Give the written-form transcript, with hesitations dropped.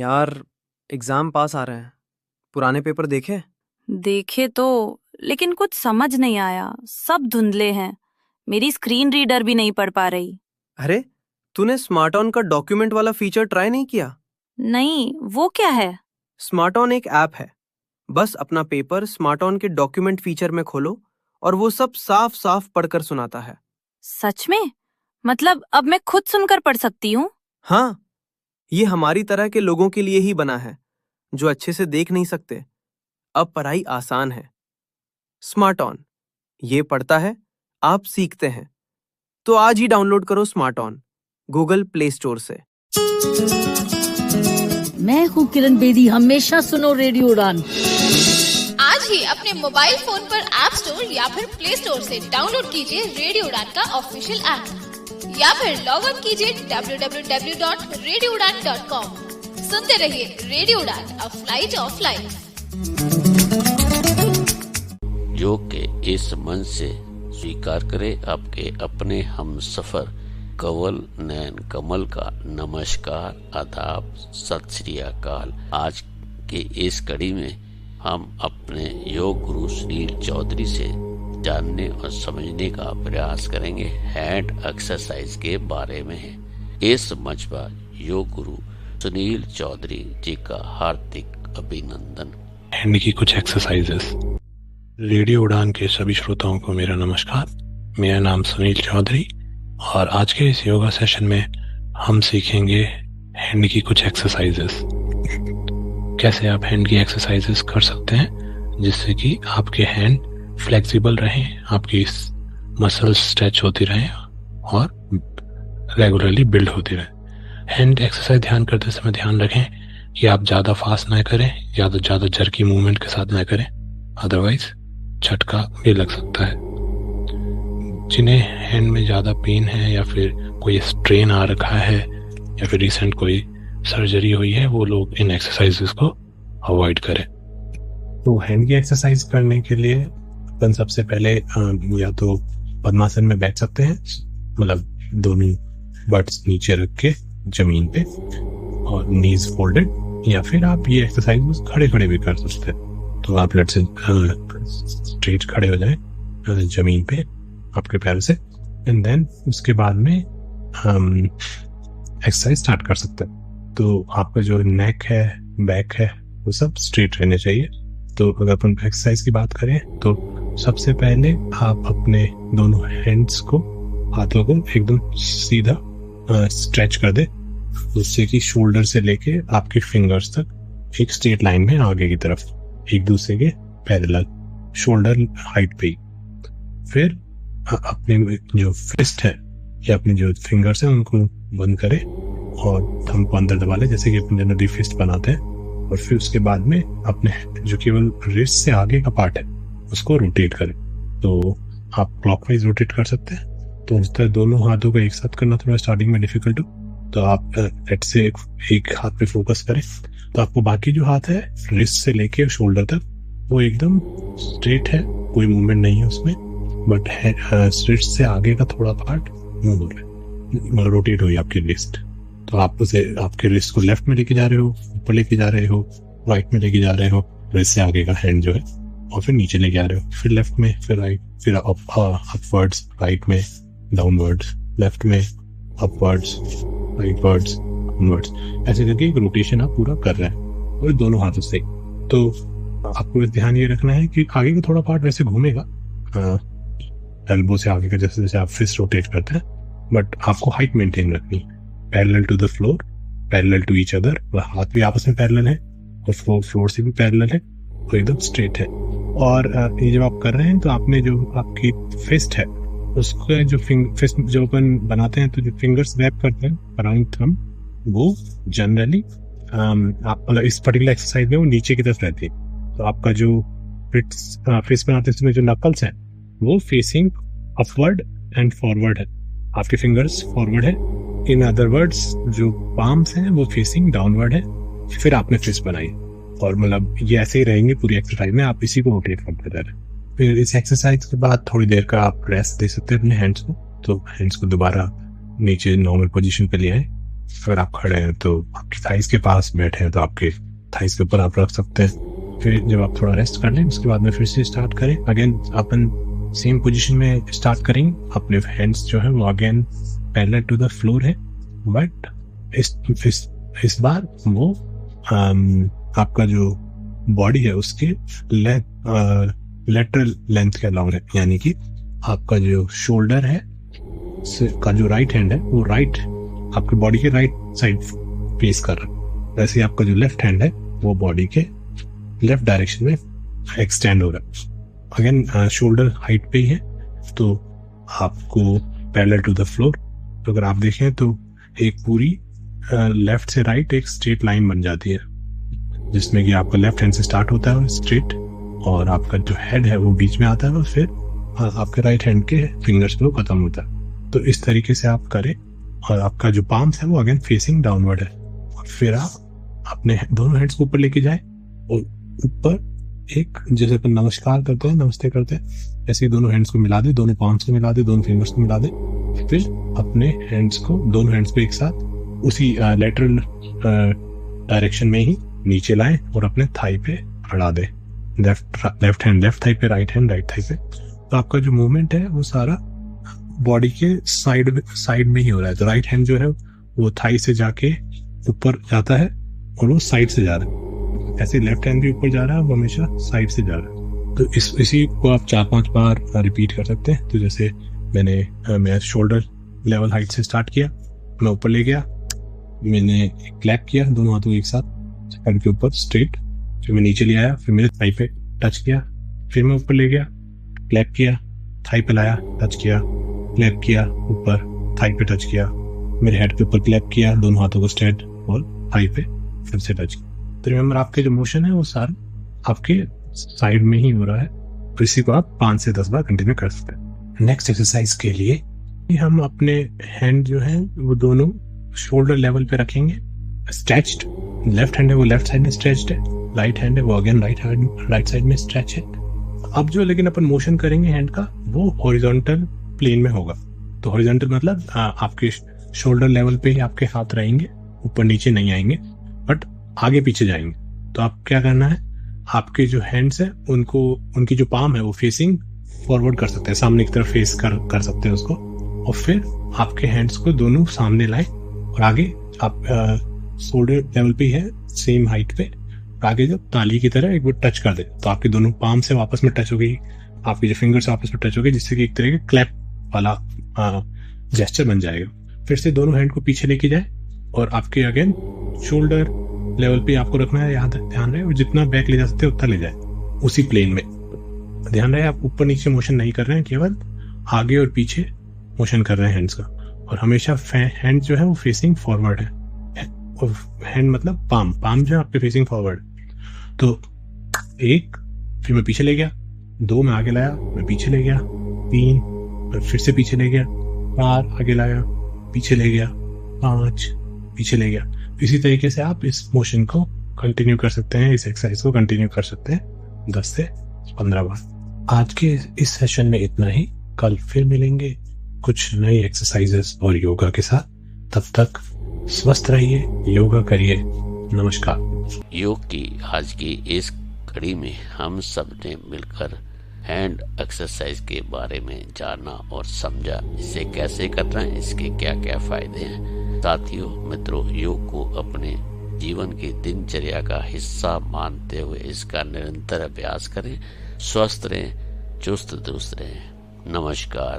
यार, एग्जाम पास आ रहे हैं। पुराने पेपर देखे? देखे तो, लेकिन कुछ समझ नहीं आया। सब धुंधले हैं। मेरी स्क्रीन रीडर भी नहीं पढ़ पा रही। अरे, तूने स्मार्ट ऑन का डॉक्यूमेंट वाला फीचर ट्राई नहीं किया? नहीं, वो क्या है? स्मार्ट ऑन एक ऐप है। बस अपना पेपर स्मार्ट ऑन के डॉक्यूमेंट फीचर में खोलो और वो सब साफ साफ पढ़कर सुनाता है। सच में? मतलब अब मैं खुद सुनकर पढ़ सकती हूँ? हाँ, ये हमारी तरह के लोगों के लिए ही बना है जो अच्छे से देख नहीं सकते। अब पढ़ाई आसान है। स्मार्ट ऑन, ये पढ़ता है, आप सीखते हैं। तो आज ही डाउनलोड करो smart on Google play store से। मैं हूँ किरण बेदी, हमेशा सुनो रेडियो उड़ान। आज ही अपने मोबाइल फोन पर ऐप स्टोर या फिर प्ले स्टोर से डाउनलोड कीजिए रेडियो उड़ान का ऑफिशियल ऐप, या फिर लॉग इन कीजिए www.radioudan.com। सुनते रहिए रेडियो उड़ान, अ फ्लाइट ऑफ लाइफ। जो के इस मन से स्वीकार करे आपके अपने हम सफर कंवल नयन कमल का नमस्कार, आदाब, सत श्री अकाल। आज के इस कड़ी में हम अपने योग गुरु सुनील चौधरी से जानने और समझने का प्रयास करेंगे हैंड एक्सरसाइज के बारे में। इस मंच पर योग गुरु सुनील चौधरी जी का हार्दिक अभिनंदन। हैंड की कुछ एक्सरसाइजेस। रेडियो उड़ान के सभी श्रोताओं को मेरा नमस्कार। मेरा नाम सुनील चौधरी और आज के इस योगा सेशन में हम सीखेंगे हैंड की कुछ एक्सरसाइजेस। कैसे आप हैंड की एक्सरसाइजेस कर सकते हैं जिससे कि आपके हैंड फ्लेक्सिबल रहें, आपकी मसल स्ट्रेच होती रहें और रेगुलरली बिल्ड होती रहे। हैंड एक्सरसाइज ध्यान करते समय ध्यान रखें कि आप ज़्यादा फास्ट ना करें, ज़्यादा जर्की मूवमेंट के साथ ना करें, अदरवाइज झटका भी लग सकता है। जिन्हें हैंड में ज़्यादा पेन है या फिर कोई स्ट्रेन आ रखा है या फिर रिसेंट कोई सर्जरी हुई है, वो लोग इन एक्सरसाइजेस को अवॉइड करें। तो हैंड की एक्सरसाइज करने के लिए अपन सबसे पहले या तो पद्मासन में बैठ सकते हैं, मतलब दोनों बट्स नीचे रख के जमीन पे और नीज फोल्डेड, या फिर आप ये एक्सरसाइज खड़े खड़े भी कर सकते हैं। तो आप लेट से स्ट्रेट खड़े हो जाएं जमीन पे आपके पैरों से, एंड देन उसके बाद में हम एक्सरसाइज स्टार्ट कर सकते हैं। तो आपका जो नेक है, बैक है, वो सब स्ट्रेट रहने चाहिए। तो अगर अपन एक्सरसाइज की बात करें तो सबसे पहले आप अपने दोनों हैंड्स को, हाथों को एकदम सीधा स्ट्रेच कर दे, जिससे कि शोल्डर से लेके आपके फिंगर्स तक एक स्ट्रेट लाइन में आगे की तरफ एक दूसरे के पैरेलल शोल्डर हाइट पे ही। फिर अपने जो फिस्ट है या अपने जो फिंगर्स हैं उनको बंद करें और थंब को अंदर दबा लें, जैसे कि अपन जनरली फिस्ट बनाते हैं। और फिर उसके बाद में अपने जो केवल रिस्ट से आगे का पार्ट है उसको रोटेट करें। तो आप क्लॉकवाइज रोटेट कर सकते हैं। तो इस तरह दोनों हाथों को एक साथ करना थोड़ा स्टार्टिंग में डिफिकल्ट हो, तो आप लेट से एक हाथ पे फोकस करें, तो आपको बाकी जो हाथ है रिस्ट से लेके शोल्डर तक वो एकदम स्ट्रेट है, कोई मूवमेंट नहीं है उसमें, बट रिस्ट से आगे का थोड़ा पार्ट मूव हो रहा है, मतलब रोटेट हुई आपकी रिस्ट। तो आप उसे आपके रिस्ट को लेफ्ट में लेके जा रहे हो, ऊपर लेके जा रहे हो, राइट में लेके जा रहे हो, रिस्ट से आगे का हैंड जो है, और फिर नीचे लेके आ रहे हो, फिर लेफ्ट में, फिर राइट, फिर अपवर्ड्स, राइट में डाउनवर्ड्स, लेफ्ट में अपवर्ड्स, राइटवर्ड्स, डाउनवर्ड्स, ऐसे करके एक रोटेशन आप पूरा कर रहे हैं और दोनों हाथों से। तो आपको ध्यान ये रखना है कि आगे का थोड़ा पार्ट वैसे घूमेगा एल्बो से आगे का, जैसे जैसे आप फिस्ट रोटेट करते हैं, बट आपको हाइट मेंटेन रखनी है, parallel to the floor, parallel to each other, हाथ भी आपस में पैरेलल है और फ्लोर से भी पैरेलल है, तो एकदम स्ट्रेट है। और ये जब आप कर रहे हैं तो आपने जो आपकी फिस्ट है उसका जो फिस्ट जो अपन बनाते हैं, तो जो फिंगर्स रैप करते हैं अराउंड थंब, वो जनरली आप मतलब इस पर्टिकुलर एक्सरसाइज में वो नीचे की तरफ रहती है। तो आपका जो फिस्ट बनाते हैं जो नकल्स हैं वो फेसिंग अपवर्ड एंड फॉरवर्ड है, आपके फिंगर्स फॉरवर्ड है। इन अदर वर्ड्स जो पाम्स हैं वो फेसिंग डाउनवर्ड है। फिर आपने फिस्ट बनाई और मतलब ये ऐसे ही रहेंगे पूरी एक्सरसाइज में, आप इसी को रोटेट करते रह रहे। फिर इस एक्सरसाइज के बाद थोड़ी देर का आप रेस्ट दे सकते हैं अपने हैंड्स को। तो हैंड्स को दोबारा नीचे नॉर्मल पोजीशन पे ले आए अगर आप खड़े हैं तो आपकी थाइस के पास, बैठे हैं तो आपके थाइस के ऊपर आप रख सकते हैं। फिर जब आप थोड़ा रेस्ट कर लें उसके बाद में फिर से स्टार्ट करें। अगेन अपन सेम पोजीशन में स्टार्ट करेंगे। अपने हैंड्स जो है वो again parallel to the floor है, बट इस बार वो आपका जो बॉडी है उसके लेटरल लेंथ के अलाउंग है, यानी कि आपका जो शोल्डर है का जो राइट हैंड है वो राइट आपके बॉडी के राइट साइड फेस कर रहा है, वैसे आपका जो लेफ्ट हैंड है वो बॉडी के लेफ्ट डायरेक्शन में एक्सटेंड हो रहा है। अगेन शोल्डर हाइट पे ही है तो आपको पैरेलल टू द फ्लोर। तो अगर आप देखें तो एक पूरी लेफ्ट से राइट एक स्ट्रेट लाइन बन जाती है, जिसमें कि आपका लेफ्ट हैंड से स्टार्ट होता है स्ट्रेट, और आपका जो हेड है वो बीच में आता है और फिर आपके राइट हैंड के फिंगर्स पे वो खत्म होता है। तो इस तरीके से आप करें और आपका जो पाम्स है वो अगेन फेसिंग डाउनवर्ड है। और फिर आप अपने दोनों हैंड्स को ऊपर लेके जाए और ऊपर एक, जैसे अपन नमस्कार करते हैं, नमस्ते करते हैं, ऐसे ही दोनों हैंड्स को मिला दे, दोनों पाम्स को मिला दे, दोनों फिंगर्स को मिला दे। फिर अपने हैंड्स को, दोनों हैंड्स को एक साथ उसी लेटरल डायरेक्शन में ही नीचे लाएं और अपने थाई पे अड़ा दे। लेफ्ट हैंड लेफ्ट थाई पे, राइट हैंड राइट थाई पे। तो आपका जो मूवमेंट है वो सारा बॉडी के साइड में ही हो रहा है। तो राइट हैंड जो है वो थाई से जाके ऊपर जाता है और वो साइड से जा रहा है, ऐसे लेफ्ट हैंड भी ऊपर जा रहा है, वो हमेशा साइड से जा रहा है। तो इसी को आप 4-5 बार रिपीट कर सकते हैं। तो जैसे मैं शोल्डर लेवल हाइट से स्टार्ट किया, मैं ऊपर ले गया, मैंने क्लैप किया दोनों हाथों एक साथ हेड के ऊपर स्ट्रेट, फिर मैं नीचे ले आया, फिर मेरे थाई पे टच किया, फिर मैं ऊपर ले गया, क्लैप किया, थाई पे लाया, टच किया, क्लैप किया, ऊपर थाई पे टच किया, मेरे हेड के ऊपर क्लैप किया, दोनों हाथों को स्ट्रेट और थाई पे फिर से टच किया। तो रिमेंबर आपके जो मोशन है वो सारा आपके साइड में ही हो रहा है। तो इसी को आप 5 से 10 बार कंटिन्यू कर सकते हैं। नेक्स्ट एक्सरसाइज के लिए हम अपने हैंड जो है वो दोनों शोल्डर लेवल पे रखेंगे, स्ट्रेच्ड। लेफ्ट हैंड है वो लेफ्ट साइड में स्ट्रेच्ड है, राइट हैंड है वो अगेन राइट साइड में स्ट्रेच है। अब जो लेकिन अपन मोशन करेंगे हैंड का वो हॉरिजॉन्टल प्लेन में होगा। तो हॉरिजॉन्टल मतलब आपके शोल्डर लेवल पे ही आपके हाथ रहेंगे, ऊपर नीचे नहीं आएंगे, बट आगे पीछे जाएंगे। तो आप क्या करना है, आपके जो हैंड्स है उनको, उनकी जो पाम है वो फेसिंग फॉरवर्ड कर सकते हैं, सामने की तरफ फेस कर सकते हैं उसको। और फिर आपके हैंड्स को दोनों सामने लाए और आगे आप शोल्डर लेवल पे है सेम हाइट पे, आगे जब ताली की तरह एक बार टच कर दे तो आपके दोनों पाम से आपस में टच हो गई, आपके जो फिंगर्स आपस में टच हो गई, जिससे कि एक तरह का क्लैप वाला जेस्चर बन जाएगा। फिर से दोनों हैंड को पीछे लेके जाए और आपके अगेन शोल्डर लेवल पे आपको रखना है, यहाँ ध्यान रहे, और जितना बैक ले जा सकते हैं उतना ले जाए उसी प्लेन में। ध्यान रहे आप ऊपर नीचे मोशन नहीं कर रहे हैं, केवल आगे और पीछे मोशन कर रहे हैं हैंड्स का। और हमेशा हैंड जो है वो फेसिंग फॉरवर्ड है, और हैंड मतलब पाम जो है आपके फेसिंग फॉरवर्ड। तो 1, फिर मैं पीछे ले गया, 2 मैं आगे लाया, मैं पीछे ले गया, 3 मैं फिर से पीछे ले गया, 4 आगे लाया, पीछे ले गया, 5 पीछे ले गया। इसी तरीके से आप इस मोशन को कंटिन्यू कर सकते हैं, इस एक्सरसाइज को कंटिन्यू कर सकते हैं 10 से 15 बार। आज के इस सेशन में इतना ही। कल फिर मिलेंगे कुछ नई एक्सरसाइजेस और योगा के साथ। तब तक स्वस्थ रहिए, योगा करिए। नमस्कार। योग की आज की इस कड़ी में हम सब ने मिलकर हैंड एक्सरसाइज के बारे में जाना और समझा, इसे कैसे करना है, इसके क्या क्या फायदे हैं। साथियों, मित्रों, योग को अपने जीवन की दिनचर्या का हिस्सा मानते हुए इसका निरंतर अभ्यास करें। स्वस्थ रहें, चुस्त दुरुस्त रहें। नमस्कार।